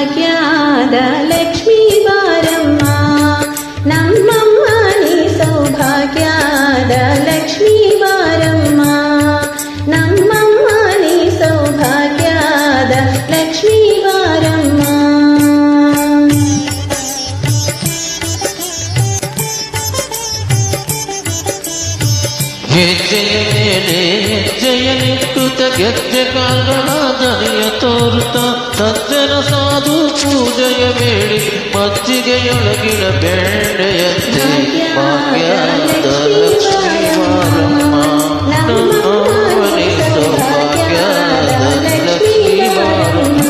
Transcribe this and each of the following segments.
ಸೌಭಾಗ್ಯದ ಲಕ್ಷ್ಮೀ ಬಾರಮ್ಮ ನಮ್ಮಮ್ಮ ನೀ ಸೌಭಾಗ್ಯದ ಲಕ್ಷ್ಮೀ ಬಾರಮ್ಮ ನಮ್ಮಮ್ಮ ನೀ ಸೌಭಾಗ್ಯದ ಲಕ್ಷ್ಮೀ ಬಾರಮ್ಮ. ಹೆಜ್ಜೆಯ ಮೇಲೆ ಹೆಜ್ಜೆಯನ್ನಿಟ್ಟುತ್ತ ಗೆಜ್ಜೆ ಕಾಲ್ಗಳ ದನಿಯ ತೋರುತ್ತ ಸಜ್ಜನ ಸಾಧು ಪೂಜೆಯ ಬೇಡಿ ಮಜ್ಜಿಗೆಯೊಳಗಿನ ಬೆಣ್ಣೆಯಂತೆ ಭಾಗ್ಯದ ಲಕ್ಷ್ಮೀ ಬಾರಮ್ಮ ನಮ್ಮನೆ ಸೌಭಾಗ್ಯದ ಲಕ್ಷ್ಮೀ ಬಾರಮ್ಮ.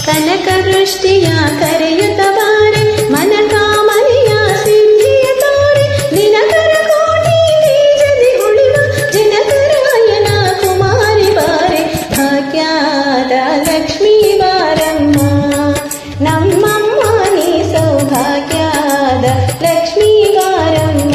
ಕನಕವೃಷ್ಟಿಯ ಕರೆಯುತ್ತ ಬಾರೆ ಮನ ಕಾಮನೆಯ ಸಿದ್ಧಿಯ ತೋರೆ ದಿನಕರ ಕೋಟಿ ತೇಜದಿ ಉಳಿವ ಜನಕರಾಯನ ಕುಮಾರಿ ಬಾರೆ ಭಾಗ್ಯದ ಲಕ್ಷ್ಮೀ ಬಾರಮ್ಮ ನಮ್ಮಮ್ಮ ನೀ ಸೌಭಾಗ್ಯದ ಲಕ್ಷ್ಮೀ ಬಾರಮ್ಮ.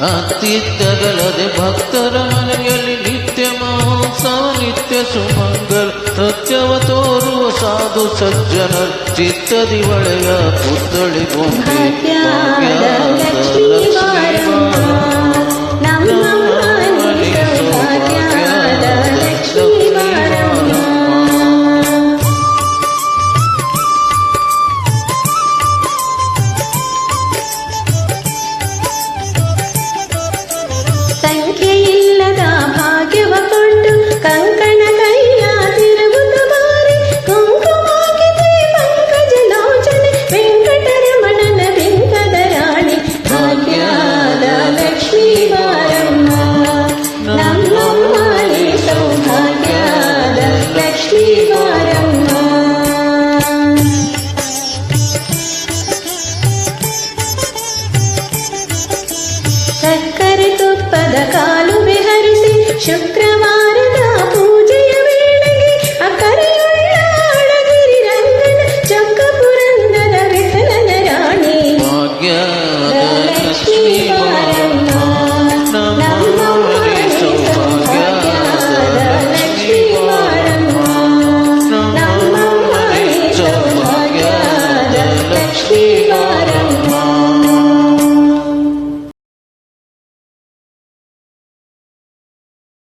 ಅತ್ತಿದ್ದಗಲದೆ ಭಕ್ತರ ಮನೆಯಲ್ಲಿ ನಿತ್ಯ ಮಹೋತ್ಸವ ನಿತ್ಯ ಸುಮಂಗಲ್ ಸತ್ಯವ ತೋರುವ ಸಾಧು ಸಜ್ಜನರ ಚಿತ್ತದಿ ಒಳೆಯ ಪುತ್ಥಳಿ ಬೊಂಬೆ ಭಾಗ್ಯದ ಲಕ್ಷ್ಮೀ ಬಾರಮ್ಮ.